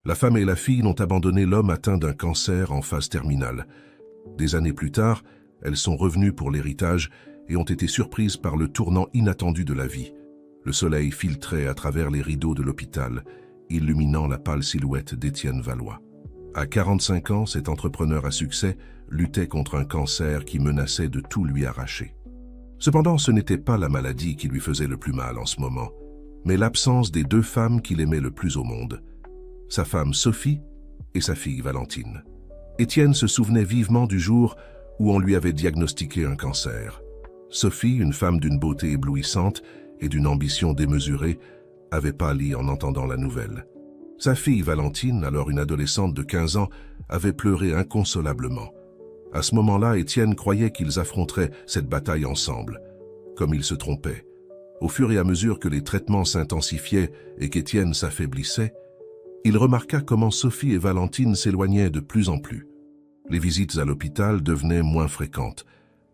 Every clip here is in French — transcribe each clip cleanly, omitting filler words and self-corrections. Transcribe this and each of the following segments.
La femme et la fille n'ont abandonné l'homme atteint d'un cancer en phase terminale. Des années plus tard, elles sont revenues pour l'héritage et ont été surprises par le tournant inattendu de la vie. Le soleil filtrait à travers les rideaux de l'hôpital, illuminant la pâle silhouette d'Étienne Valois. À 45 ans, cet entrepreneur à succès luttait contre un cancer qui menaçait de tout lui arracher. Cependant, ce n'était pas la maladie qui lui faisait le plus mal en ce moment, mais l'absence des deux femmes qu'il aimait le plus au monde, sa femme Sophie et sa fille Valentine. Étienne se souvenait vivement du jour où on lui avait diagnostiqué un cancer. Sophie, une femme d'une beauté éblouissante et d'une ambition démesurée, avait pâli en entendant la nouvelle. Sa fille Valentine, alors une adolescente de 15 ans, avait pleuré inconsolablement. À ce moment-là, Étienne croyait qu'ils affronteraient cette bataille ensemble. Comme il se trompait. Au fur et à mesure que les traitements s'intensifiaient et qu'Étienne s'affaiblissait, il remarqua comment Sophie et Valentine s'éloignaient de plus en plus. Les visites à l'hôpital devenaient moins fréquentes,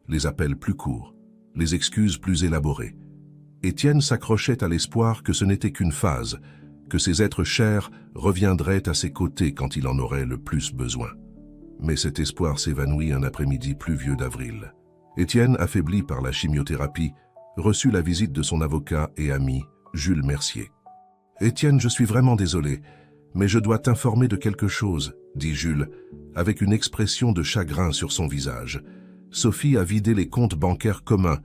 les appels plus courts, les excuses plus élaborées. Étienne s'accrochait à l'espoir que ce n'était qu'une phase, que ces êtres chers reviendraient à ses côtés quand il en aurait le plus besoin. Mais cet espoir s'évanouit un après-midi pluvieux d'avril. Étienne, affaibli par la chimiothérapie, reçut la visite de son avocat et ami, Jules Mercier. « Étienne, je suis vraiment désolé, mais je dois t'informer de quelque chose, » dit Jules, avec une expression de chagrin sur son visage. Sophie a vidé les comptes bancaires communs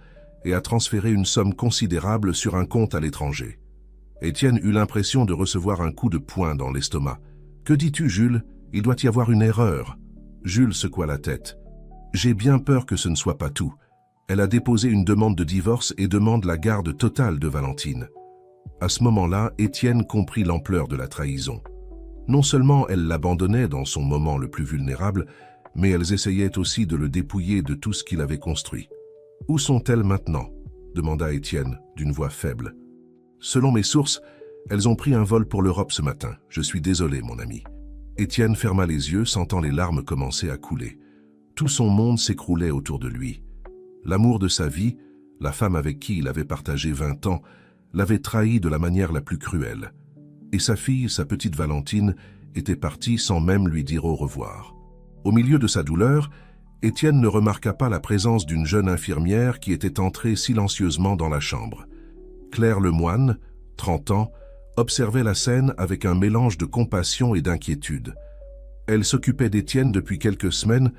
et a transféré une somme considérable sur un compte à l'étranger. Étienne eut l'impression de recevoir un coup de poing dans l'estomac. « Que dis-tu, Jules? Il doit y avoir une erreur. » Jules secoua la tête. « J'ai bien peur que ce ne soit pas tout. Elle a déposé une demande de divorce et demande la garde totale de Valentine. » À ce moment-là, Étienne comprit l'ampleur de la trahison. Non seulement elle l'abandonnait dans son moment le plus vulnérable, mais elles essayaient aussi de le dépouiller de tout ce qu'il avait construit. « Où sont-elles maintenant ?» demanda Étienne d'une voix faible. « Selon mes sources, elles ont pris un vol pour l'Europe ce matin. Je suis désolé, mon ami. » Étienne ferma les yeux, sentant les larmes commencer à couler. Tout son monde s'écroulait autour de lui. L'amour de sa vie, la femme avec qui il avait partagé 20 ans, l'avait trahi de la manière la plus cruelle. Et sa fille, sa petite Valentine, était partie sans même lui dire au revoir. Au milieu de sa douleur, Étienne ne remarqua pas la présence d'une jeune infirmière qui était entrée silencieusement dans la chambre. Claire Lemoine, 30 ans, observait la scène avec un mélange de compassion et d'inquiétude. Elle s'occupait d'Étienne depuis quelques semaines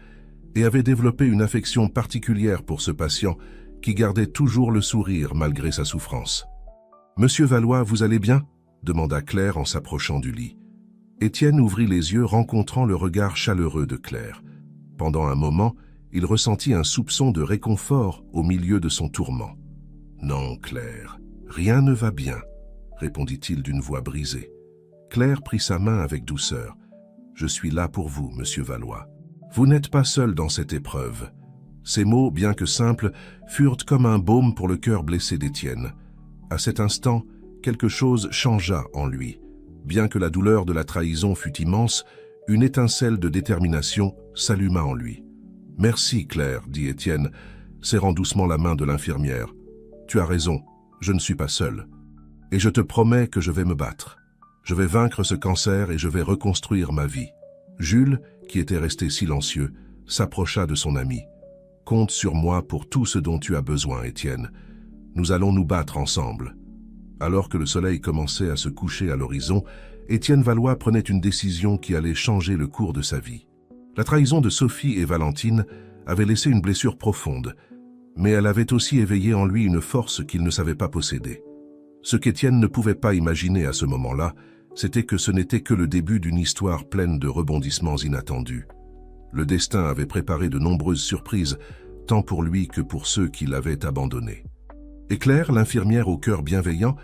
et avait développé une affection particulière pour ce patient qui gardait toujours le sourire malgré sa souffrance. « Monsieur Valois, vous allez bien ?» demanda Claire en s'approchant du lit. Étienne ouvrit les yeux, rencontrant le regard chaleureux de Claire. Pendant un moment, il ressentit un soupçon de réconfort au milieu de son tourment. « Non, Claire, rien ne va bien, » répondit-il d'une voix brisée. Claire prit sa main avec douceur. « Je suis là pour vous, monsieur Valois. Vous n'êtes pas seul dans cette épreuve. » Ces mots, bien que simples, furent comme un baume pour le cœur blessé d'Étienne. À cet instant, quelque chose changea en lui. Bien que la douleur de la trahison fût immense, une étincelle de détermination s'alluma en lui. « Merci, Claire, » dit Étienne, serrant doucement la main de l'infirmière. « Tu as raison, je ne suis pas seul. Et je te promets que je vais me battre. Je vais vaincre ce cancer et je vais reconstruire ma vie. » Jules, qui était resté silencieux, s'approcha de son ami. « Compte sur moi pour tout ce dont tu as besoin, Étienne. Nous allons nous battre ensemble. » Alors que le soleil commençait à se coucher à l'horizon, Étienne Valois prenait une décision qui allait changer le cours de sa vie. La trahison de Sophie et Valentine avait laissé une blessure profonde, mais elle avait aussi éveillé en lui une force qu'il ne savait pas posséder. Ce qu'Étienne ne pouvait pas imaginer à ce moment-là, c'était que ce n'était que le début d'une histoire pleine de rebondissements inattendus. Le destin avait préparé de nombreuses surprises, tant pour lui que pour ceux qui l'avaient abandonné. Et Claire, l'infirmière au cœur bienveillant,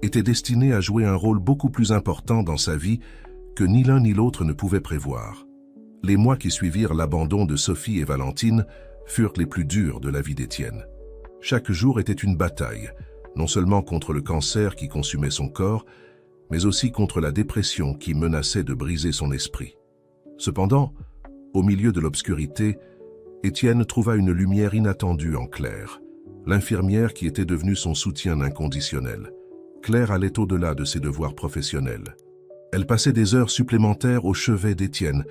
était destinée à jouer un rôle beaucoup plus important dans sa vie que ni l'un ni l'autre ne pouvaient prévoir. Les mois qui suivirent l'abandon de Sophie et Valentine furent les plus durs de la vie d'Étienne. Chaque jour était une bataille, non seulement contre le cancer qui consumait son corps, mais aussi contre la dépression qui menaçait de briser son esprit. Cependant, au milieu de l'obscurité, Étienne trouva une lumière inattendue en Claire, l'infirmière qui était devenue son soutien inconditionnel. Claire allait au-delà de ses devoirs professionnels. Elle passait des heures supplémentaires au chevet d'Étienne,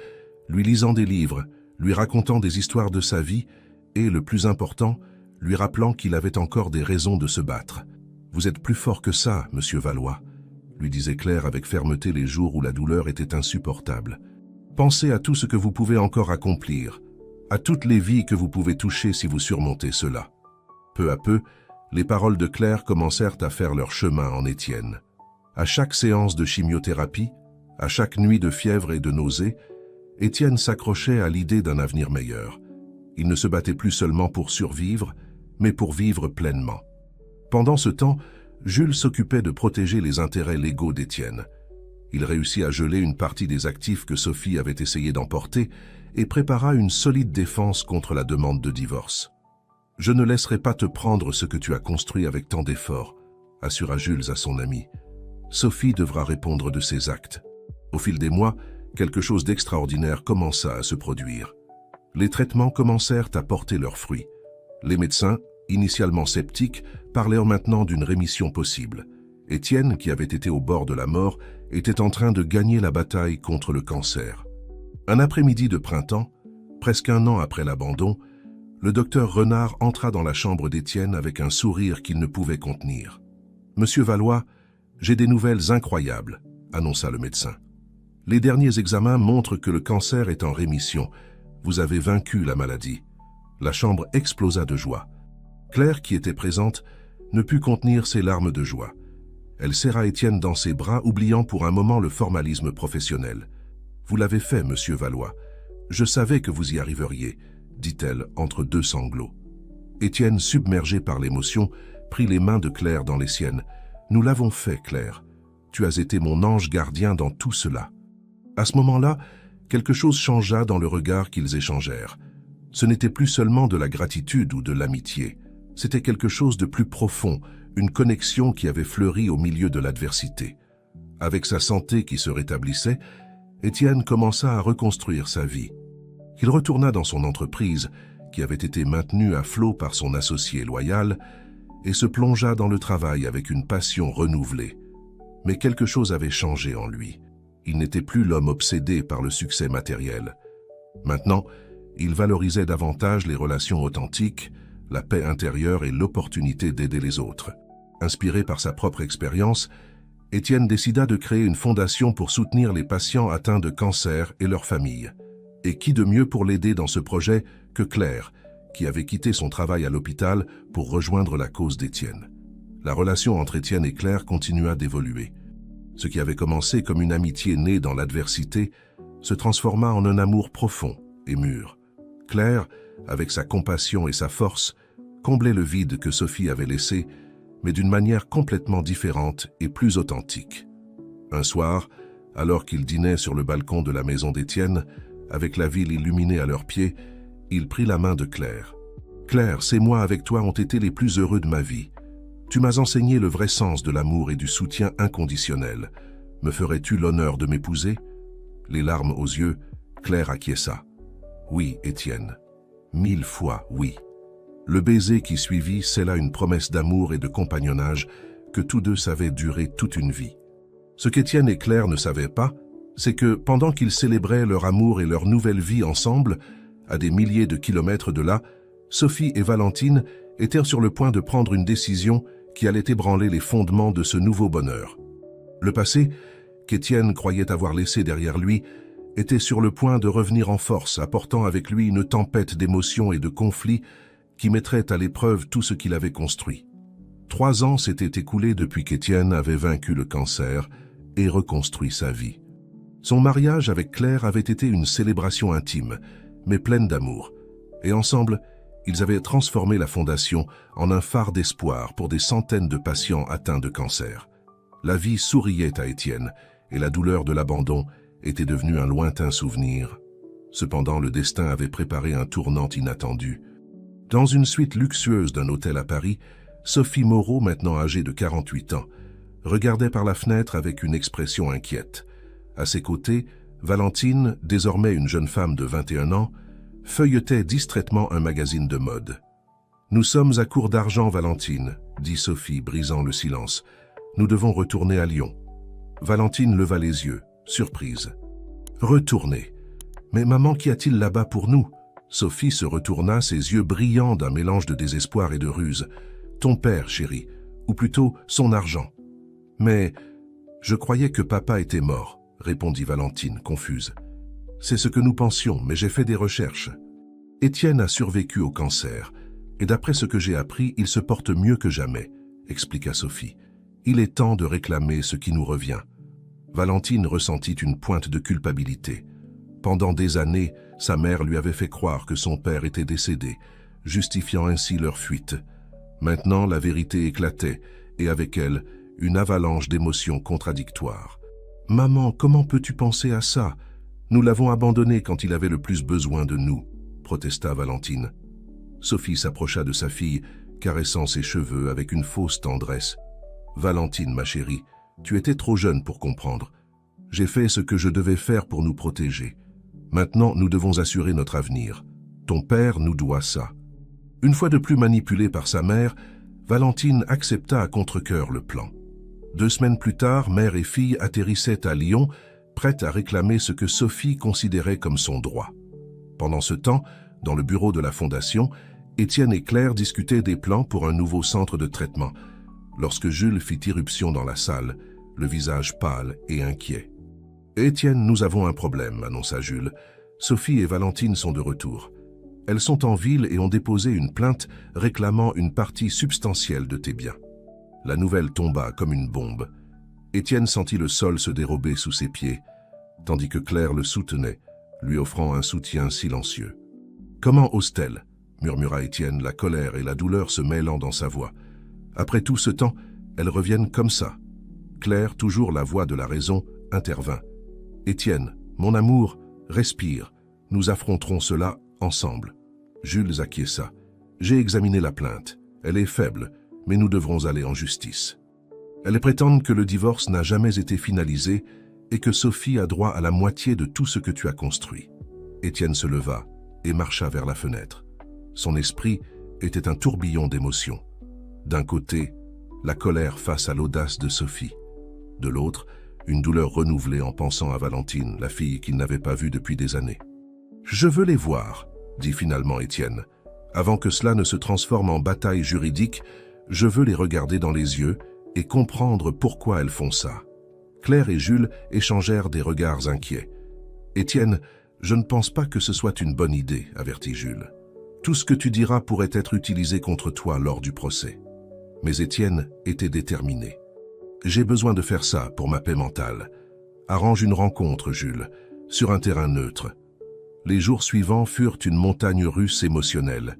lui lisant des livres, lui racontant des histoires de sa vie et, le plus important, lui rappelant qu'il avait encore des raisons de se battre. « Vous êtes plus fort que ça, monsieur Valois », lui disait Claire avec fermeté les jours où la douleur était insupportable. « Pensez à tout ce que vous pouvez encore accomplir, à toutes les vies que vous pouvez toucher si vous surmontez cela. » Peu à peu, les paroles de Claire commencèrent à faire leur chemin en Étienne. À chaque séance de chimiothérapie, à chaque nuit de fièvre et de nausées, Étienne s'accrochait à l'idée d'un avenir meilleur. Il ne se battait plus seulement pour survivre, mais pour vivre pleinement. Pendant ce temps, Jules s'occupait de protéger les intérêts légaux d'Étienne. Il réussit à geler une partie des actifs que Sophie avait essayé d'emporter et prépara une solide défense contre la demande de divorce. « Je ne laisserai pas te prendre ce que tu as construit avec tant d'efforts », assura Jules à son ami. « Sophie devra répondre de ses actes. » Au fil des mois, quelque chose d'extraordinaire commença à se produire. Les traitements commencèrent à porter leurs fruits. Les médecins, initialement sceptiques, parlaient maintenant d'une rémission possible. Étienne, qui avait été au bord de la mort, était en train de gagner la bataille contre le cancer. Un après-midi de printemps, presque un an après l'abandon, le docteur Renard entra dans la chambre d'Étienne avec un sourire qu'il ne pouvait contenir. « Monsieur Valois, j'ai des nouvelles incroyables », annonça le médecin. « Les derniers examens montrent que le cancer est en rémission. Vous avez vaincu la maladie. » La chambre explosa de joie. Claire, qui était présente, ne put contenir ses larmes de joie. Elle serra Étienne dans ses bras, oubliant pour un moment le formalisme professionnel. « Vous l'avez fait, monsieur Valois. Je savais que vous y arriveriez, » dit-elle entre deux sanglots. Étienne, submergé par l'émotion, prit les mains de Claire dans les siennes. « Nous l'avons fait, Claire. Tu as été mon ange gardien dans tout cela. » À ce moment-là, quelque chose changea dans le regard qu'ils échangèrent. Ce n'était plus seulement de la gratitude ou de l'amitié. C'était quelque chose de plus profond, une connexion qui avait fleuri au milieu de l'adversité. Avec sa santé qui se rétablissait, Étienne commença à reconstruire sa vie. Il retourna dans son entreprise, qui avait été maintenue à flot par son associé loyal, et se plongea dans le travail avec une passion renouvelée. Mais quelque chose avait changé en lui. Il n'était plus l'homme obsédé par le succès matériel. Maintenant, il valorisait davantage les relations authentiques, la paix intérieure et l'opportunité d'aider les autres. Inspiré par sa propre expérience, Étienne décida de créer une fondation pour soutenir les patients atteints de cancer et leurs familles. Et qui de mieux pour l'aider dans ce projet que Claire, qui avait quitté son travail à l'hôpital pour rejoindre la cause d'Étienne. La relation entre Étienne et Claire continua d'évoluer. Ce qui avait commencé comme une amitié née dans l'adversité se transforma en un amour profond et mûr. Claire, avec sa compassion et sa force, comblait le vide que Sophie avait laissé, mais d'une manière complètement différente et plus authentique. Un soir, alors qu'ils dînaient sur le balcon de la maison d'Étienne, avec la ville illuminée à leurs pieds, il prit la main de Claire. « Claire, ces mois avec toi ont été les plus heureux de ma vie. Tu m'as enseigné le vrai sens de l'amour et du soutien inconditionnel. Me ferais-tu l'honneur de m'épouser ?» Les larmes aux yeux, Claire acquiesça. « Oui, Étienne. 1000 fois oui. » Le baiser qui suivit scella une promesse d'amour et de compagnonnage que tous deux savaient durer toute une vie. Ce qu'Étienne et Claire ne savaient pas, c'est que pendant qu'ils célébraient leur amour et leur nouvelle vie ensemble, à des milliers de kilomètres de là, Sophie et Valentine étaient sur le point de prendre une décision qui allait ébranler les fondements de ce nouveau bonheur. Le passé, qu'Étienne croyait avoir laissé derrière lui, était sur le point de revenir en force, apportant avec lui une tempête d'émotions et de conflits qui mettrait à l'épreuve tout ce qu'il avait construit. 3 ans s'étaient écoulés depuis qu'Étienne avait vaincu le cancer et reconstruit sa vie. Son mariage avec Claire avait été une célébration intime, mais pleine d'amour, et ensemble, ils avaient transformé la fondation en un phare d'espoir pour des centaines de patients atteints de cancer. La vie souriait à Étienne, et la douleur de l'abandon était devenue un lointain souvenir. Cependant, le destin avait préparé un tournant inattendu. Dans une suite luxueuse d'un hôtel à Paris, Sophie Moreau, maintenant âgée de 48 ans, regardait par la fenêtre avec une expression inquiète. À ses côtés, Valentine, désormais une jeune femme de 21 ans, feuilletait distraitement un magazine de mode. « Nous sommes à court d'argent, Valentine, » dit Sophie, brisant le silence. « Nous devons retourner à Lyon. » Valentine leva les yeux. surprise. Retourner. Mais maman, qu'y a-t-il là-bas pour nous? Sophie se retourna, ses yeux brillants d'un mélange de désespoir et de ruse. Ton père, chérie, ou plutôt son argent. Mais je croyais que papa était mort, répondit Valentine, confuse. C'est ce que nous pensions, mais j'ai fait des recherches. Étienne a survécu au cancer, et d'après ce que j'ai appris, il se porte mieux que jamais, expliqua Sophie. Il est temps de réclamer ce qui nous revient. Valentine ressentit une pointe de culpabilité. Pendant des années, sa mère lui avait fait croire que son père était décédé, justifiant ainsi leur fuite. Maintenant, la vérité éclatait, et avec elle, une avalanche d'émotions contradictoires. « Maman, comment peux-tu penser à ça? Nous l'avons abandonné quand il avait le plus besoin de nous, » protesta Valentine. Sophie s'approcha de sa fille, caressant ses cheveux avec une fausse tendresse. « Valentine, ma chérie, tu étais trop jeune pour comprendre. J'ai fait ce que je devais faire pour nous protéger. Maintenant, nous devons assurer notre avenir. Ton père nous doit ça. » Une fois de plus manipulée par sa mère, Valentine accepta à contre-cœur le plan. 2 semaines plus tard, mère et fille atterrissaient à Lyon, prêtes à réclamer ce que Sophie considérait comme son droit. Pendant ce temps, dans le bureau de la Fondation, Étienne et Claire discutaient des plans pour un nouveau centre de traitement, lorsque Jules fit irruption dans la salle, le visage pâle et inquiet. « Étienne, nous avons un problème, » annonça Jules. « Sophie et Valentine sont de retour. Elles sont en ville et ont déposé une plainte réclamant une partie substantielle de tes biens. » La nouvelle tomba comme une bombe. Étienne sentit le sol se dérober sous ses pieds, tandis que Claire le soutenait, lui offrant un soutien silencieux. « Comment ose-t-elle » murmura Étienne, la colère et la douleur se mêlant dans sa voix. « Après tout ce temps, elles reviennent comme ça. » Claire, toujours la voix de la raison, intervint. « Étienne, mon amour, respire. Nous affronterons cela ensemble. » Jules acquiesça. « J'ai examiné la plainte. Elle est faible, mais nous devrons aller en justice. Elles prétendent que le divorce n'a jamais été finalisé et que Sophie a droit à la moitié de tout ce que tu as construit. » Étienne se leva et marcha vers la fenêtre. Son esprit était un tourbillon d'émotions. D'un côté, la colère face à l'audace de Sophie. De l'autre, une douleur renouvelée en pensant à Valentine, la fille qu'il n'avait pas vue depuis des années. « Je veux les voir, » dit finalement Étienne. « Avant que cela ne se transforme en bataille juridique, je veux les regarder dans les yeux et comprendre pourquoi elles font ça. » Claire et Jules échangèrent des regards inquiets. « Étienne, je ne pense pas que ce soit une bonne idée, » avertit Jules. « Tout ce que tu diras pourrait être utilisé contre toi lors du procès. » Mais Étienne était déterminé. « J'ai besoin de faire ça pour ma paix mentale. Arrange une rencontre, Jules, sur un terrain neutre. » Les jours suivants furent une montagne russe émotionnelle.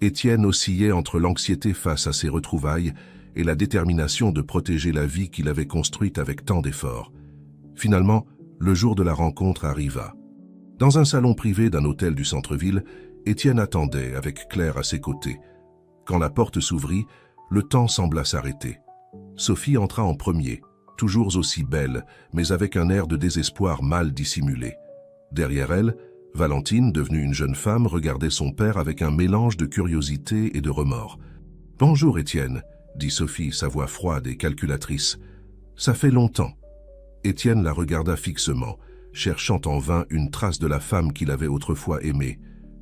Étienne oscillait entre l'anxiété face à ses retrouvailles et la détermination de protéger la vie qu'il avait construite avec tant d'efforts. Finalement, le jour de la rencontre arriva. Dans un salon privé d'un hôtel du centre-ville, Étienne attendait avec Claire à ses côtés. Quand la porte s'ouvrit, le temps sembla s'arrêter. Sophie entra en premier, toujours aussi belle, mais avec un air de désespoir mal dissimulé. Derrière elle, Valentine, devenue une jeune femme, regardait son père avec un mélange de curiosité et de remords. « Bonjour Étienne », dit Sophie, sa voix froide et calculatrice. « Ça fait longtemps. » Étienne la regarda fixement, cherchant en vain une trace de la femme qu'il avait autrefois aimée.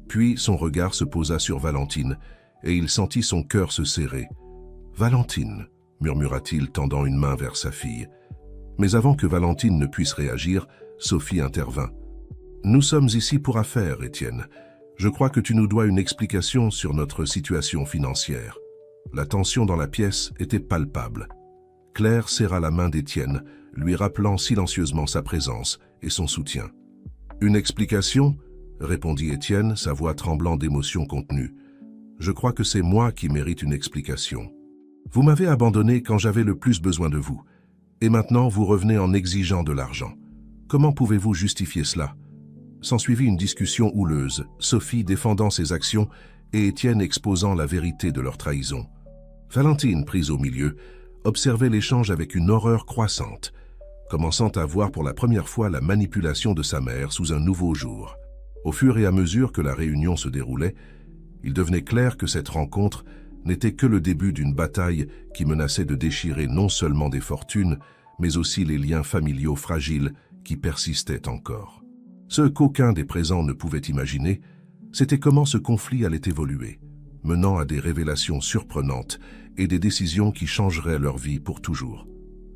Puis son regard se posa sur Valentine, et il sentit son cœur se serrer. « Valentine », murmura-t-il, tendant une main vers sa fille. Mais avant que Valentine ne puisse réagir, Sophie intervint. « Nous sommes ici pour affaires, Étienne. Je crois que tu nous dois une explication sur notre situation financière. » La tension dans la pièce était palpable. Claire serra la main d'Étienne, lui rappelant silencieusement sa présence et son soutien. « Une explication ?» répondit Étienne, sa voix tremblant d'émotion contenue. « Je crois que c'est moi qui mérite une explication. Vous m'avez abandonné quand j'avais le plus besoin de vous, et maintenant vous revenez en exigeant de l'argent. Comment pouvez-vous justifier cela ?» S'ensuivit une discussion houleuse, Sophie défendant ses actions et Étienne exposant la vérité de leur trahison. Valentine, prise au milieu, observait l'échange avec une horreur croissante, commençant à voir pour la première fois la manipulation de sa mère sous un nouveau jour. Au fur et à mesure que la réunion se déroulait, il devenait clair que cette rencontre n'était que le début d'une bataille qui menaçait de déchirer non seulement des fortunes, mais aussi les liens familiaux fragiles qui persistait encore. Ce qu'aucun des présents ne pouvait imaginer, c'était comment ce conflit allait évoluer, menant à des révélations surprenantes et des décisions qui changeraient leur vie pour toujours.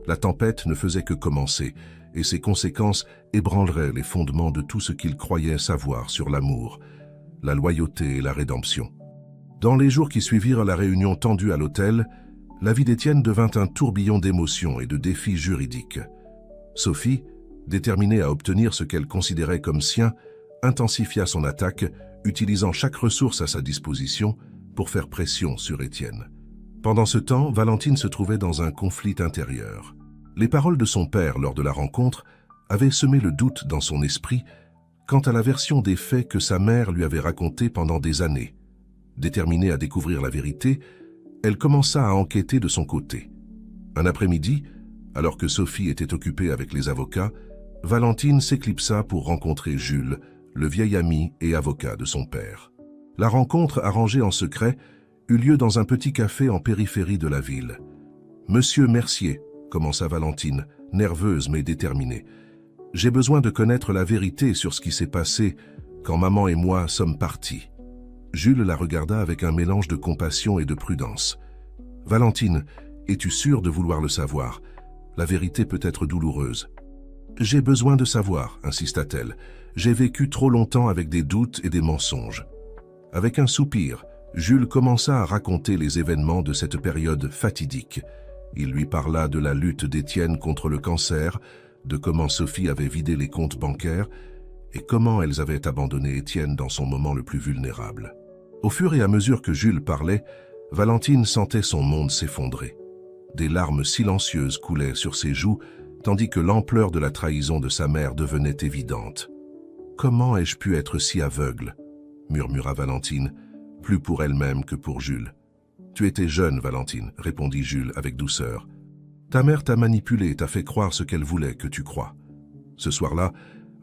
La tempête ne faisait que commencer, et ses conséquences ébranleraient les fondements de tout ce qu'ils croyaient savoir sur l'amour, la loyauté et la rédemption. Dans les jours qui suivirent la réunion tendue à l'hôtel, la vie d'Étienne devint un tourbillon d'émotions et de défis juridiques. Sophie, déterminée à obtenir ce qu'elle considérait comme sien, intensifia son attaque, utilisant chaque ressource à sa disposition pour faire pression sur Étienne. Pendant ce temps, Valentine se trouvait dans un conflit intérieur. Les paroles de son père lors de la rencontre avaient semé le doute dans son esprit quant à la version des faits que sa mère lui avait racontés pendant des années. Déterminée à découvrir la vérité, elle commença à enquêter de son côté. Un après-midi, alors que Sophie était occupée avec les avocats, Valentine s'éclipsa pour rencontrer Jules, le vieil ami et avocat de son père. La rencontre, arrangée en secret, eut lieu dans un petit café en périphérie de la ville. « Monsieur Mercier », commença Valentine, nerveuse mais déterminée, « j'ai besoin de connaître la vérité sur ce qui s'est passé quand maman et moi sommes partis. » Jules la regarda avec un mélange de compassion et de prudence. « Valentine, es-tu sûre de vouloir le savoir? La vérité peut être douloureuse. »« J'ai besoin de savoir, » insista-t-elle. « J'ai vécu trop longtemps avec des doutes et des mensonges. » Avec un soupir, Jules commença à raconter les événements de cette période fatidique. Il lui parla de la lutte d'Étienne contre le cancer, de comment Sophie avait vidé les comptes bancaires et comment elles avaient abandonné Étienne dans son moment le plus vulnérable. Au fur et à mesure que Jules parlait, Valentine sentait son monde s'effondrer. Des larmes silencieuses coulaient sur ses joues, tandis que l'ampleur de la trahison de sa mère devenait évidente. « Comment ai-je pu être si aveugle ?» murmura Valentine, plus pour elle-même que pour Jules. « Tu étais jeune, Valentine, » répondit Jules avec douceur. « Ta mère t'a manipulé et t'a fait croire ce qu'elle voulait que tu crois. » Ce soir-là,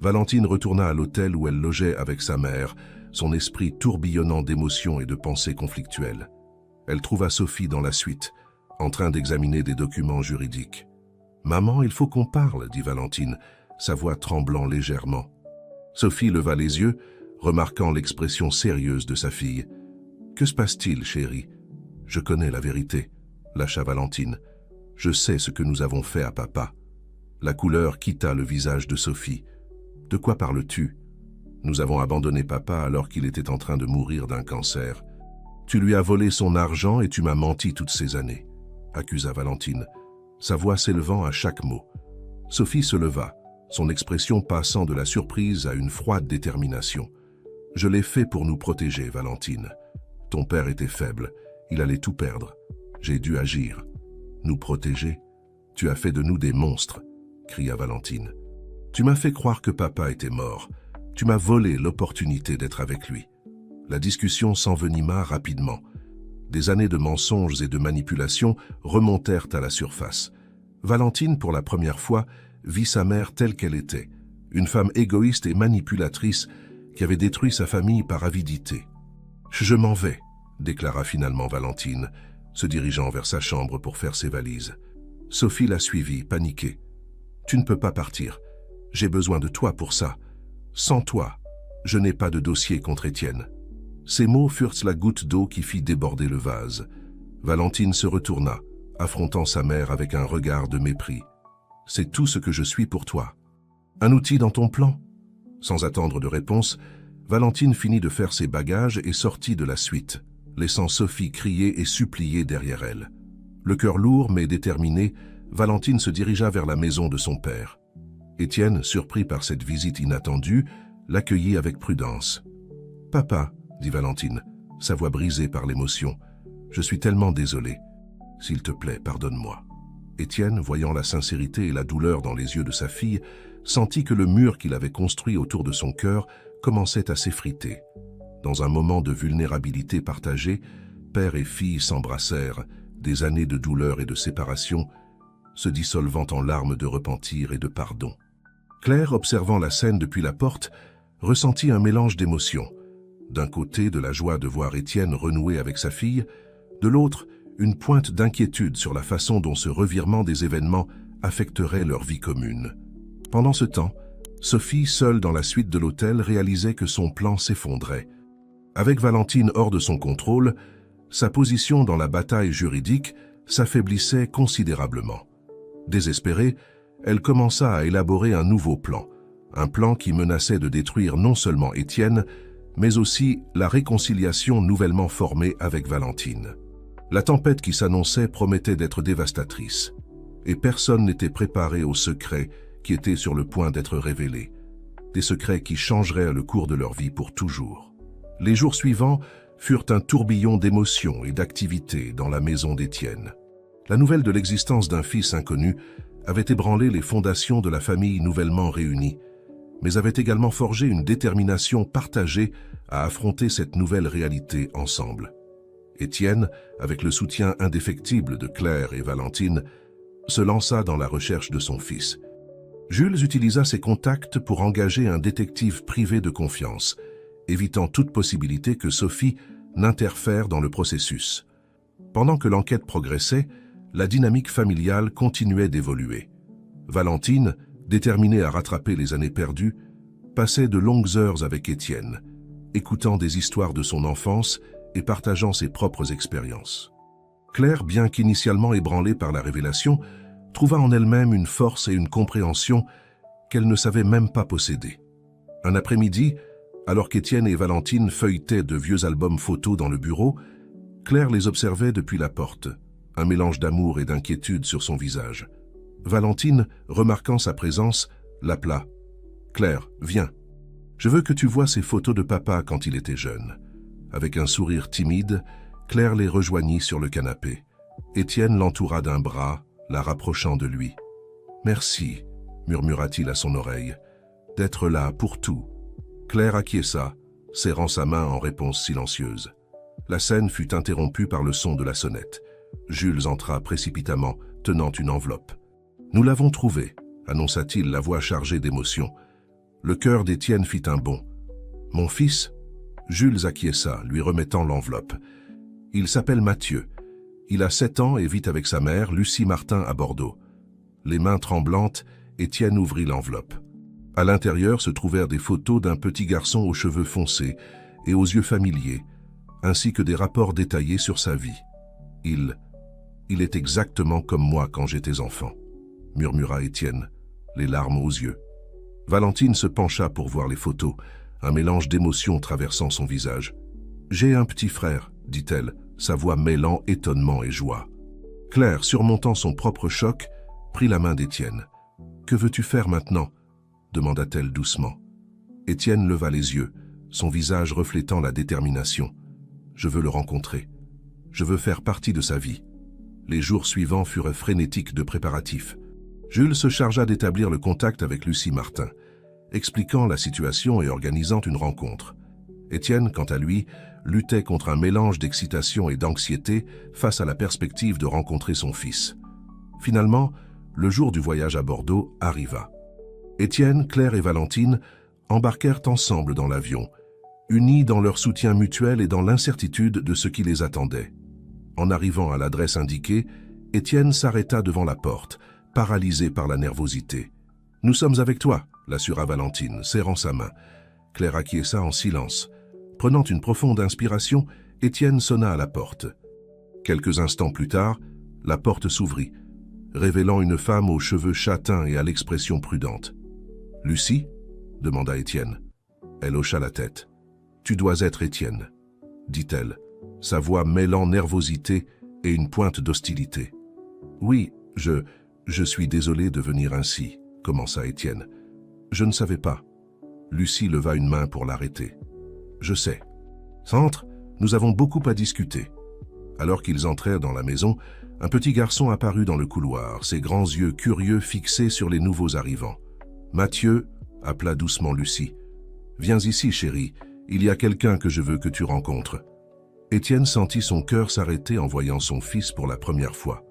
Valentine retourna à l'hôtel où elle logeait avec sa mère, son esprit tourbillonnant d'émotions et de pensées conflictuelles. Elle trouva Sophie dans la suite, en train d'examiner des documents juridiques. « Maman, il faut qu'on parle, » dit Valentine, sa voix tremblant légèrement. Sophie leva les yeux, remarquant l'expression sérieuse de sa fille. « Que se passe-t-il, chérie ? »« Je connais la vérité, » lâcha Valentine. « Je sais ce que nous avons fait à papa. » La couleur quitta le visage de Sophie. « De quoi parles-tu ? Nous avons abandonné papa alors qu'il était en train de mourir d'un cancer. Tu lui as volé son argent et tu m'as menti toutes ces années, » accusa Valentine, sa voix s'élevant à chaque mot. Sophie se leva, son expression passant de la surprise à une froide détermination. « Je l'ai fait pour nous protéger, Valentine. Ton père était faible, il allait tout perdre. J'ai dû agir. Nous protéger? Tu as fait de nous des monstres, » cria Valentine. « Tu m'as fait croire que papa était mort. Tu m'as volé l'opportunité d'être avec lui. » La discussion s'envenima rapidement. Des années de mensonges et de manipulations remontèrent à la surface. Valentine, pour la première fois, vit sa mère telle qu'elle était, une femme égoïste et manipulatrice qui avait détruit sa famille par avidité. « Je m'en vais », déclara finalement Valentine, se dirigeant vers sa chambre pour faire ses valises. Sophie la suivit, paniquée. « Tu ne peux pas partir. J'ai besoin de toi pour ça. Sans toi, je n'ai pas de dossier contre Étienne. » Ces mots furent la goutte d'eau qui fit déborder le vase. Valentine se retourna, affrontant sa mère avec un regard de mépris. « C'est tout ce que je suis pour toi. Un outil dans ton plan ?» Sans attendre de réponse, Valentine finit de faire ses bagages et sortit de la suite, laissant Sophie crier et supplier derrière elle. Le cœur lourd mais déterminé, Valentine se dirigea vers la maison de son père. Étienne, surpris par cette visite inattendue, l'accueillit avec prudence. « Papa, » dit Valentine, sa voix brisée par l'émotion, « je suis tellement désolée. S'il te plaît, pardonne-moi. » Étienne, voyant la sincérité et la douleur dans les yeux de sa fille, sentit que le mur qu'il avait construit autour de son cœur commençait à s'effriter. Dans un moment de vulnérabilité partagée, père et fille s'embrassèrent, des années de douleur et de séparation, se dissolvant en larmes de repentir et de pardon. Claire, observant la scène depuis la porte, ressentit un mélange d'émotions. D'un côté, de la joie de voir Étienne renouer avec sa fille, de l'autre, une pointe d'inquiétude sur la façon dont ce revirement des événements affecterait leur vie commune. Pendant ce temps, Sophie, seule dans la suite de l'hôtel, réalisait que son plan s'effondrait. Avec Valentine hors de son contrôle, sa position dans la bataille juridique s'affaiblissait considérablement. Désespérée, elle commença à élaborer un nouveau plan, un plan qui menaçait de détruire non seulement Étienne, mais aussi la réconciliation nouvellement formée avec Valentine. La tempête qui s'annonçait promettait d'être dévastatrice, et personne n'était préparé aux secrets qui étaient sur le point d'être révélés, des secrets qui changeraient le cours de leur vie pour toujours. Les jours suivants furent un tourbillon d'émotions et d'activités dans la maison d'Étienne. La nouvelle de l'existence d'un fils inconnu avait ébranlé les fondations de la famille nouvellement réunie, mais avait également forgé une détermination partagée à affronter cette nouvelle réalité ensemble. Étienne, avec le soutien indéfectible de Claire et Valentine, se lança dans la recherche de son fils. Jules utilisa ses contacts pour engager un détective privé de confiance, évitant toute possibilité que Sophie n'interfère dans le processus. Pendant que l'enquête progressait, la dynamique familiale continuait d'évoluer. Valentine, déterminée à rattraper les années perdues, passait de longues heures avec Étienne, écoutant des histoires de son enfance et partageant ses propres expériences. Claire, bien qu'initialement ébranlée par la révélation, trouva en elle-même une force et une compréhension qu'elle ne savait même pas posséder. Un après-midi, alors qu'Étienne et Valentine feuilletaient de vieux albums photos dans le bureau, Claire les observait depuis la porte, un mélange d'amour et d'inquiétude sur son visage. Valentine, remarquant sa présence, l'appela. « Claire, viens. Je veux que tu vois ces photos de papa quand il était jeune. » Avec un sourire timide, Claire les rejoignit sur le canapé. Étienne l'entoura d'un bras, la rapprochant de lui. « Merci, » murmura-t-il à son oreille, « d'être là pour tout. » Claire acquiesça, serrant sa main en réponse silencieuse. La scène fut interrompue par le son de la sonnette. Jules entra précipitamment, tenant une enveloppe. « Nous l'avons trouvée », annonça-t-il, la voix chargée d'émotion. Le cœur d'Étienne fit un bond. « Mon fils ?» Jules acquiesça, lui remettant l'enveloppe. « Il s'appelle Mathieu. Il a 7 ans et vit avec sa mère, Lucie Martin, à Bordeaux. » Les mains tremblantes, Étienne ouvrit l'enveloppe. À l'intérieur se trouvèrent des photos d'un petit garçon aux cheveux foncés et aux yeux familiers, ainsi que des rapports détaillés sur sa vie. « Il est exactement comme moi quand j'étais enfant, » murmura Étienne, les larmes aux yeux. Valentine se pencha pour voir les photos, un mélange d'émotions traversant son visage. « J'ai un petit frère, » dit-elle, sa voix mêlant étonnement et joie. Claire, surmontant son propre choc, prit la main d'Étienne. « Que veux-tu faire maintenant ?» demanda-t-elle doucement. Étienne leva les yeux, son visage reflétant la détermination. « Je veux le rencontrer. Je veux faire partie de sa vie. » Les jours suivants furent frénétiques de préparatifs. Jules se chargea d'établir le contact avec Lucie Martin, expliquant la situation et organisant une rencontre. Étienne, quant à lui, luttait contre un mélange d'excitation et d'anxiété face à la perspective de rencontrer son fils. Finalement, le jour du voyage à Bordeaux arriva. Étienne, Claire et Valentine embarquèrent ensemble dans l'avion, unis dans leur soutien mutuel et dans l'incertitude de ce qui les attendait. En arrivant à l'adresse indiquée, Étienne s'arrêta devant la porte, paralysé par la nervosité. « Nous sommes avec toi », l'assura Valentine, serrant sa main. Claire acquiesça en silence. Prenant une profonde inspiration, Étienne sonna à la porte. Quelques instants plus tard, la porte s'ouvrit, révélant une femme aux cheveux châtains et à l'expression prudente. « Lucie ?» demanda Étienne. Elle hocha la tête. « Tu dois être Étienne », dit-elle, sa voix mêlant nervosité et une pointe d'hostilité. « Oui, je suis désolé de venir ainsi », commença Étienne. « Je ne savais pas. » Lucie leva une main pour l'arrêter. « Je sais. Entre, nous avons beaucoup à discuter. » Alors qu'ils entrèrent dans la maison, un petit garçon apparut dans le couloir, ses grands yeux curieux fixés sur les nouveaux arrivants. « Mathieu » appela doucement Lucie. « Viens ici, chérie, il y a quelqu'un que je veux que tu rencontres. » Étienne sentit son cœur s'arrêter en voyant son fils pour la première fois.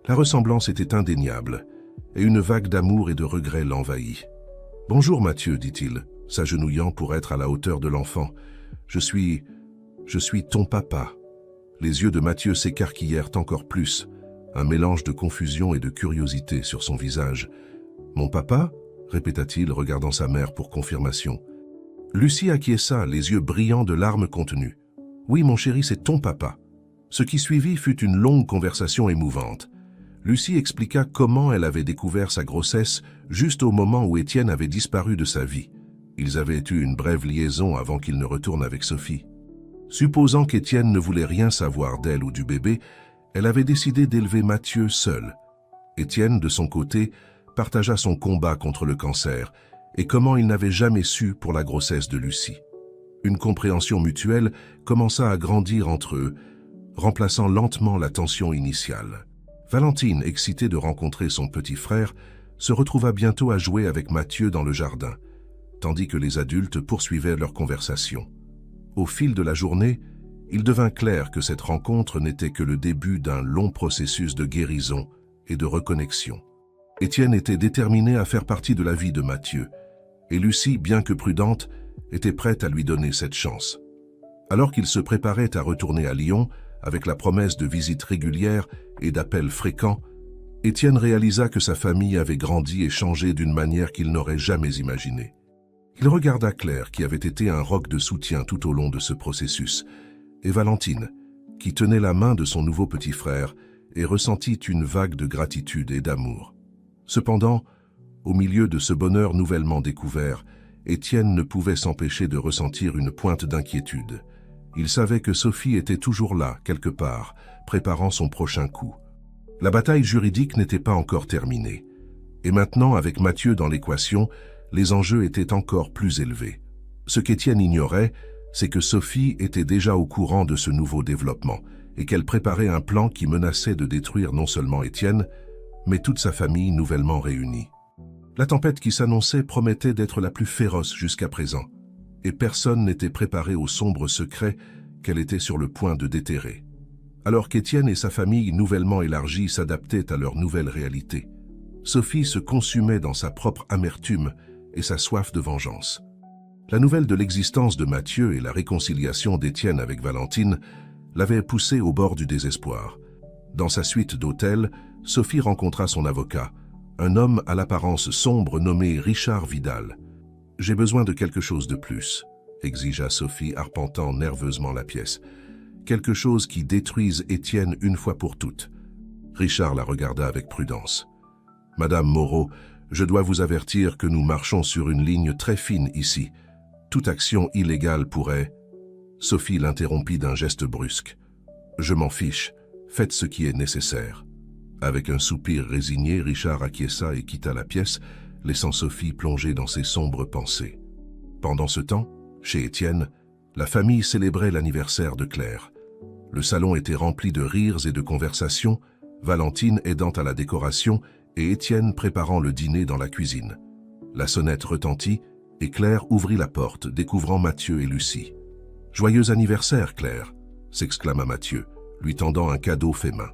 La ressemblance était indéniable, et une vague d'amour et de regret l'envahit. « Bonjour Mathieu, dit-il, s'agenouillant pour être à la hauteur de l'enfant. Je suis ton papa. » Les yeux de Mathieu s'écarquillèrent encore plus, un mélange de confusion et de curiosité sur son visage. « Mon papa ?» répéta-t-il, regardant sa mère pour confirmation. Lucie acquiesça, les yeux brillants de larmes contenues. Oui, mon chéri, c'est ton papa. Ce qui suivit fut une longue conversation émouvante. Lucie expliqua comment elle avait découvert sa grossesse juste au moment où Étienne avait disparu de sa vie. Ils avaient eu une brève liaison avant qu'il ne retourne avec Sophie. Supposant qu'Étienne ne voulait rien savoir d'elle ou du bébé, elle avait décidé d'élever Mathieu seul. Étienne, de son côté, partagea son combat contre le cancer et comment il n'avait jamais su pour la grossesse de Lucie. Une compréhension mutuelle commença à grandir entre eux, remplaçant lentement la tension initiale. Valentine, excitée de rencontrer son petit frère, se retrouva bientôt à jouer avec Mathieu dans le jardin, tandis que les adultes poursuivaient leur conversation. Au fil de la journée, il devint clair que cette rencontre n'était que le début d'un long processus de guérison et de reconnexion. Étienne était déterminé à faire partie de la vie de Mathieu, et Lucie, bien que prudente, était prête à lui donner cette chance. Alors qu'il se préparait à retourner à Lyon, avec la promesse de visites régulières et d'appels fréquents, Étienne réalisa que sa famille avait grandi et changé d'une manière qu'il n'aurait jamais imaginée. Il regarda Claire, qui avait été un roc de soutien tout au long de ce processus, et Valentine, qui tenait la main de son nouveau petit frère et ressentit une vague de gratitude et d'amour. Cependant, au milieu de ce bonheur nouvellement découvert, Étienne ne pouvait s'empêcher de ressentir une pointe d'inquiétude. Il savait que Sophie était toujours là, quelque part, préparant son prochain coup. La bataille juridique n'était pas encore terminée. Et maintenant, avec Mathieu dans l'équation, les enjeux étaient encore plus élevés. Ce qu'Étienne ignorait, c'est que Sophie était déjà au courant de ce nouveau développement et qu'elle préparait un plan qui menaçait de détruire non seulement Étienne, mais toute sa famille nouvellement réunie. La tempête qui s'annonçait promettait d'être la plus féroce jusqu'à présent, et personne n'était préparé au sombre secret qu'elle était sur le point de déterrer. Alors qu'Étienne et sa famille nouvellement élargie s'adaptaient à leur nouvelle réalité, Sophie se consumait dans sa propre amertume et sa soif de vengeance. La nouvelle de l'existence de Mathieu et la réconciliation d'Étienne avec Valentine l'avaient poussé au bord du désespoir. Dans sa suite d'hôtel, Sophie rencontra son avocat, un homme à l'apparence sombre nommé Richard Vidal. « J'ai besoin de quelque chose de plus », exigea Sophie, arpentant nerveusement la pièce. « Quelque chose qui détruise Étienne une fois pour toutes. » Richard la regarda avec prudence. « Madame Moreau, je dois vous avertir que nous marchons sur une ligne très fine ici. Toute action illégale pourrait... » Sophie l'interrompit d'un geste brusque. « Je m'en fiche, faites ce qui est nécessaire. » Avec un soupir résigné, Richard acquiesça et quitta la pièce, laissant Sophie plonger dans ses sombres pensées. Pendant ce temps, chez Étienne, la famille célébrait l'anniversaire de Claire. Le salon était rempli de rires et de conversations, Valentine aidant à la décoration et Étienne préparant le dîner dans la cuisine. La sonnette retentit et Claire ouvrit la porte, découvrant Mathieu et Lucie. « Joyeux anniversaire, Claire !» s'exclama Mathieu, lui tendant un cadeau fait main.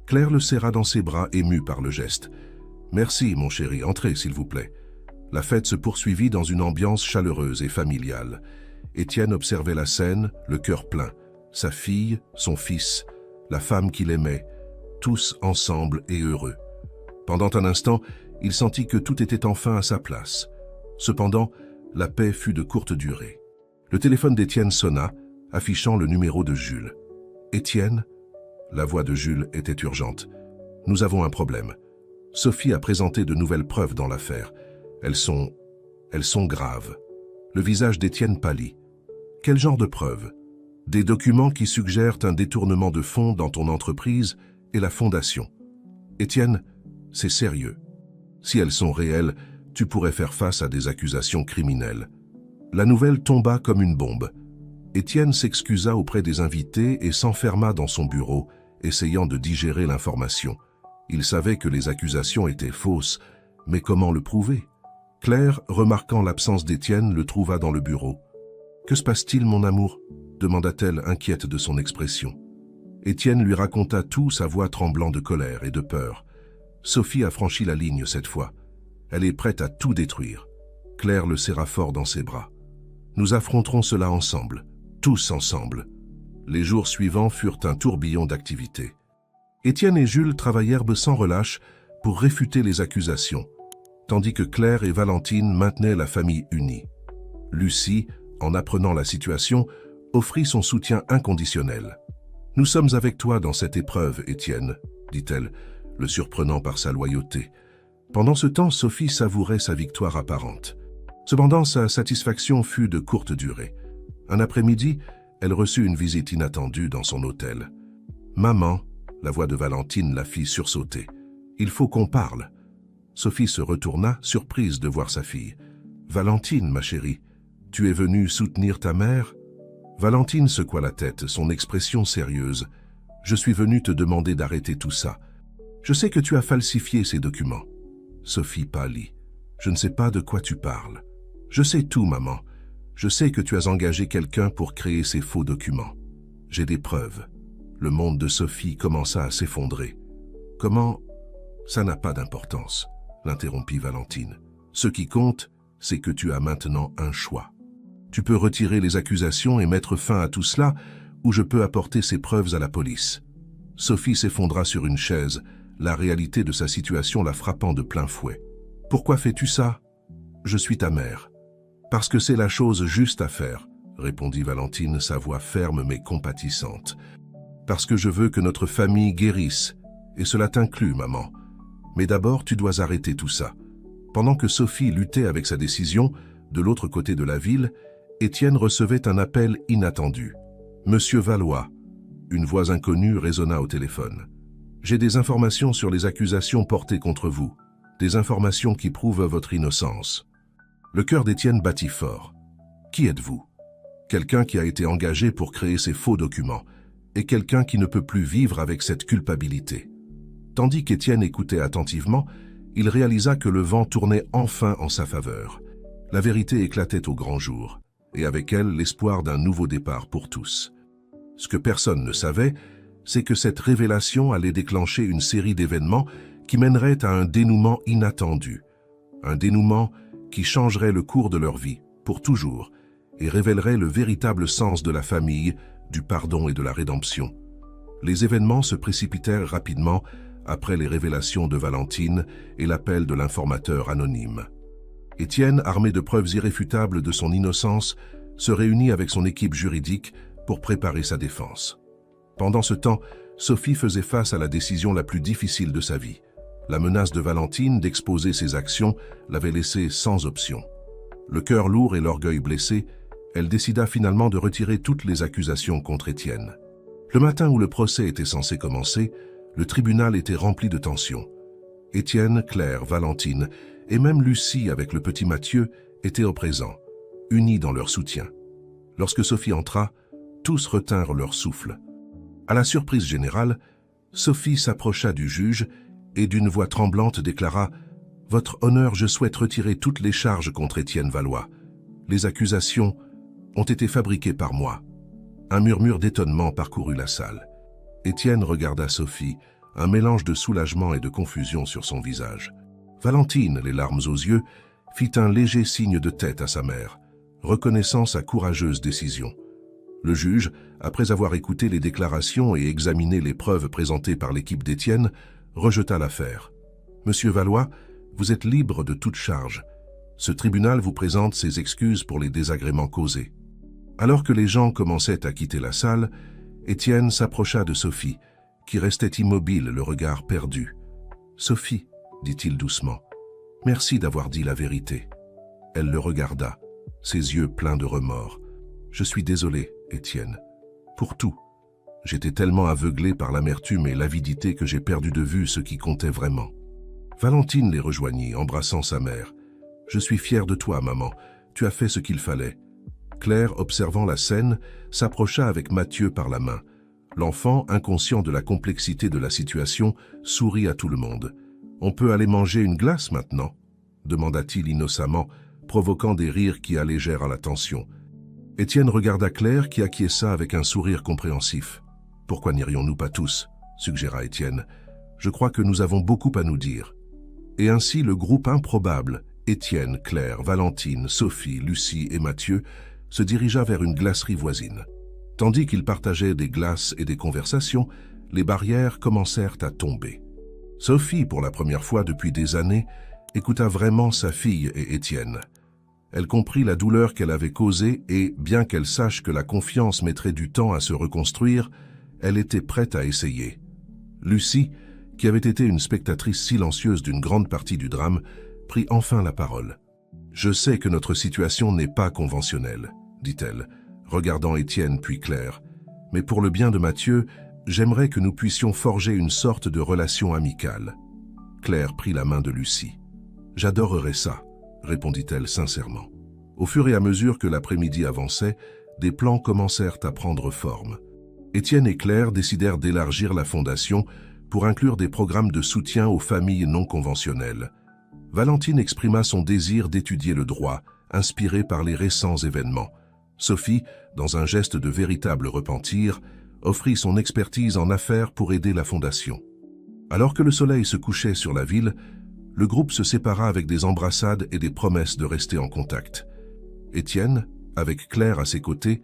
Claire le serra dans ses bras, émue par le geste. « Merci, mon chéri, entrez, s'il vous plaît. » La fête se poursuivit dans une ambiance chaleureuse et familiale. Étienne observait la scène, le cœur plein. Sa fille, son fils, la femme qu'il aimait, tous ensemble et heureux. Pendant un instant, il sentit que tout était enfin à sa place. Cependant, la paix fut de courte durée. Le téléphone d'Étienne sonna, affichant le numéro de Jules. « Étienne ?» La voix de Jules était urgente. « Nous avons un problème. Sophie a présenté de nouvelles preuves dans l'affaire. Elles sont graves. » Le visage d'Étienne pâlit. « Quel genre de preuves ? Des documents qui suggèrent un détournement de fonds dans ton entreprise et la fondation. Étienne, c'est sérieux. Si elles sont réelles, tu pourrais faire face à des accusations criminelles. » La nouvelle tomba comme une bombe. Étienne s'excusa auprès des invités et s'enferma dans son bureau, essayant de digérer l'information. Il savait que les accusations étaient fausses, mais comment le prouver? Claire, remarquant l'absence d'Étienne, le trouva dans le bureau. « Que se passe-t-il, mon amour ?» demanda-t-elle, inquiète de son expression. Étienne lui raconta tout, sa voix tremblant de colère et de peur. Sophie a franchi la ligne cette fois. Elle est prête à tout détruire. Claire le serra fort dans ses bras. « Nous affronterons cela ensemble, tous ensemble. » Les jours suivants furent un tourbillon d'activités. Étienne et Jules travaillèrent sans relâche pour réfuter les accusations. tandis que Claire et Valentine maintenaient la famille unie. Lucie, en apprenant la situation, offrit son soutien inconditionnel. « Nous sommes avec toi dans cette épreuve, Étienne », dit-elle, le surprenant par sa loyauté. Pendant ce temps, Sophie savourait sa victoire apparente. Cependant, sa satisfaction fut de courte durée. Un après-midi, elle reçut une visite inattendue dans son hôtel. « Maman », la voix de Valentine la fit sursauter. « Il faut qu'on parle. » Sophie se retourna, surprise de voir sa fille. « Valentine, ma chérie, tu es venue soutenir ta mère ?» Valentine secoua la tête, son expression sérieuse. « Je suis venue te demander d'arrêter tout ça. Je sais que tu as falsifié ces documents. » Sophie pâlit. « Je ne sais pas de quoi tu parles. »« Je sais tout, maman. Je sais que tu as engagé quelqu'un pour créer ces faux documents. J'ai des preuves. » Le monde de Sophie commença à s'effondrer. « Comment ? Ça n'a pas d'importance, » l'interrompit Valentine. « Ce qui compte, c'est que tu as maintenant un choix. Tu peux retirer les accusations et mettre fin à tout cela, ou je peux apporter ces preuves à la police. » Sophie s'effondra sur une chaise, la réalité de sa situation la frappant de plein fouet. « Pourquoi fais-tu ça ? Je suis ta mère. »« Parce que c'est la chose juste à faire, » répondit Valentine, sa voix ferme mais compatissante. « Parce que je veux que notre famille guérisse, et cela t'inclut, maman. Mais d'abord, tu dois arrêter tout ça. » Pendant que Sophie luttait avec sa décision, de l'autre côté de la ville, Étienne recevait un appel inattendu. « Monsieur Valois », une voix inconnue résonna au téléphone. « J'ai des informations sur les accusations portées contre vous, des informations qui prouvent votre innocence. » Le cœur d'Étienne battit fort. « Qui êtes-vous » ? Quelqu'un qui a été engagé pour créer ces faux documents, et quelqu'un qui ne peut plus vivre avec cette culpabilité. Tandis qu'Étienne écoutait attentivement, il réalisa que le vent tournait enfin en sa faveur. La vérité éclatait au grand jour, et avec elle l'espoir d'un nouveau départ pour tous. Ce que personne ne savait, c'est que cette révélation allait déclencher une série d'événements qui mèneraient à un dénouement inattendu. Un dénouement qui changerait le cours de leur vie, pour toujours, et révélerait le véritable sens de la famille, du pardon et de la rédemption. Les événements se précipitèrent rapidement après les révélations de Valentine et l'appel de l'informateur anonyme. Étienne, armé de preuves irréfutables de son innocence, se réunit avec son équipe juridique pour préparer sa défense. Pendant ce temps, Sophie faisait face à la décision la plus difficile de sa vie. La menace de Valentine d'exposer ses actions l'avait laissée sans option. Le cœur lourd et l'orgueil blessé, elle décida finalement de retirer toutes les accusations contre Étienne. Le matin où le procès était censé commencer, le tribunal était rempli de tension. Étienne, Claire, Valentine et même Lucie avec le petit Mathieu étaient au présent, unis dans leur soutien. Lorsque Sophie entra, tous retinrent leur souffle. À la surprise générale, Sophie s'approcha du juge et d'une voix tremblante déclara « Votre honneur, je souhaite retirer toutes les charges contre Étienne Valois. Les accusations ont été fabriquées par moi. » Un murmure d'étonnement parcourut la salle. Étienne regarda Sophie, un mélange de soulagement et de confusion sur son visage. Valentine, les larmes aux yeux, fit un léger signe de tête à sa mère, reconnaissant sa courageuse décision. Le juge, après avoir écouté les déclarations et examiné les preuves présentées par l'équipe d'Étienne, rejeta l'affaire. « Monsieur Valois, vous êtes libre de toute charge. Ce tribunal vous présente ses excuses pour les désagréments causés. » Alors que les gens commençaient à quitter la salle, Étienne s'approcha de Sophie, qui restait immobile, le regard perdu. « Sophie, » dit-il doucement, « merci d'avoir dit la vérité. » Elle le regarda, ses yeux pleins de remords. « Je suis désolé, Étienne, pour tout. J'étais tellement aveuglé par l'amertume et l'avidité que j'ai perdu de vue ce qui comptait vraiment. » Valentine les rejoignit, embrassant sa mère. « Je suis fière de toi, maman. Tu as fait ce qu'il fallait. » Claire, observant la scène, s'approcha avec Mathieu par la main. L'enfant, inconscient de la complexité de la situation, sourit à tout le monde. « On peut aller manger une glace maintenant ?» demanda-t-il innocemment, provoquant des rires qui allégèrent la tension. Étienne regarda Claire qui acquiesça avec un sourire compréhensif. « Pourquoi n'irions-nous pas tous ?» suggéra Étienne. « Je crois que nous avons beaucoup à nous dire. » Et ainsi le groupe improbable, Étienne, Claire, Valentine, Sophie, Lucie et Mathieu, se dirigea vers une glacerie voisine. Tandis qu'ils partageaient des glaces et des conversations, les barrières commencèrent à tomber. Sophie, pour la première fois depuis des années, écouta vraiment sa fille et Étienne. Elle comprit la douleur qu'elle avait causée et, bien qu'elle sache que la confiance mettrait du temps à se reconstruire, elle était prête à essayer. Lucie, qui avait été une spectatrice silencieuse d'une grande partie du drame, prit enfin la parole. « Je sais que notre situation n'est pas conventionnelle, dit-elle, regardant Étienne puis Claire. Mais pour le bien de Mathieu, j'aimerais que nous puissions forger une sorte de relation amicale. » Claire prit la main de Lucie. « J'adorerais ça, » répondit-elle sincèrement. Au fur et à mesure que l'après-midi avançait, des plans commencèrent à prendre forme. Étienne et Claire décidèrent d'élargir la fondation pour inclure des programmes de soutien aux familles non conventionnelles. Valentine exprima son désir d'étudier le droit, inspiré par les récents événements. Sophie, dans un geste de véritable repentir, offrit son expertise en affaires pour aider la fondation. Alors que le soleil se couchait sur la ville, le groupe se sépara avec des embrassades et des promesses de rester en contact. Étienne, avec Claire à ses côtés,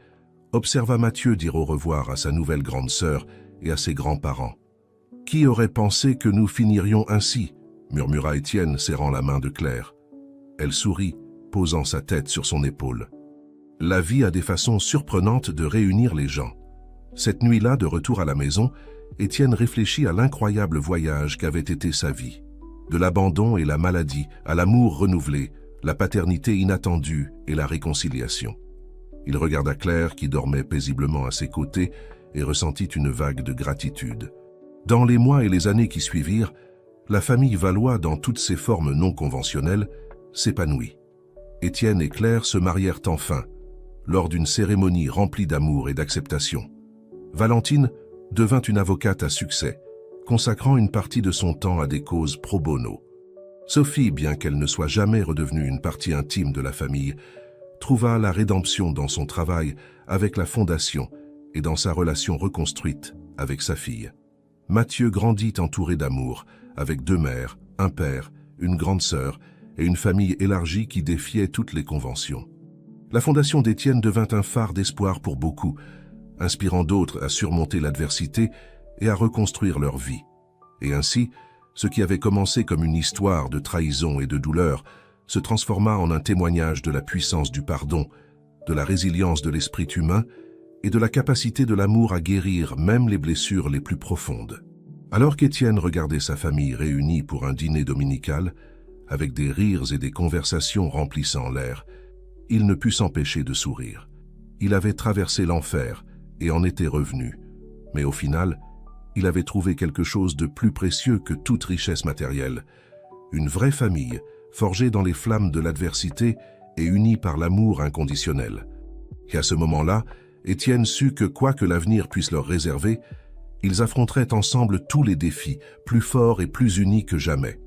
observa Mathieu dire au revoir à sa nouvelle grande sœur et à ses grands-parents. « Qui aurait pensé que nous finirions ainsi ?» murmura Étienne, serrant la main de Claire. Elle sourit, posant sa tête sur son épaule. La vie a des façons surprenantes de réunir les gens. Cette nuit-là, de retour à la maison, Étienne réfléchit à l'incroyable voyage qu'avait été sa vie. De l'abandon et la maladie à l'amour renouvelé, la paternité inattendue et la réconciliation. Il regarda Claire qui dormait paisiblement à ses côtés et ressentit une vague de gratitude. Dans les mois et les années qui suivirent, la famille Valois, dans toutes ses formes non conventionnelles, s'épanouit. Étienne et Claire se marièrent enfin, lors d'une cérémonie remplie d'amour et d'acceptation. Valentine devint une avocate à succès, consacrant une partie de son temps à des causes pro bono. Sophie, bien qu'elle ne soit jamais redevenue une partie intime de la famille, trouva la rédemption dans son travail avec la Fondation et dans sa relation reconstruite avec sa fille. Mathieu grandit entouré d'amour, avec 2 mères, un père, une grande sœur et une famille élargie qui défiait toutes les conventions. La fondation d'Étienne devint un phare d'espoir pour beaucoup, inspirant d'autres à surmonter l'adversité et à reconstruire leur vie. Et ainsi, ce qui avait commencé comme une histoire de trahison et de douleur se transforma en un témoignage de la puissance du pardon, de la résilience de l'esprit humain et de la capacité de l'amour à guérir même les blessures les plus profondes. Alors qu'Étienne regardait sa famille réunie pour un dîner dominical, avec des rires et des conversations remplissant l'air, il ne put s'empêcher de sourire. Il avait traversé l'enfer et en était revenu, mais au final, il avait trouvé quelque chose de plus précieux que toute richesse matérielle, une vraie famille, forgée dans les flammes de l'adversité et unie par l'amour inconditionnel. Et à ce moment-là, Étienne sut que quoi que l'avenir puisse leur réserver, ils affronteraient ensemble tous les défis, plus forts et plus unis que jamais.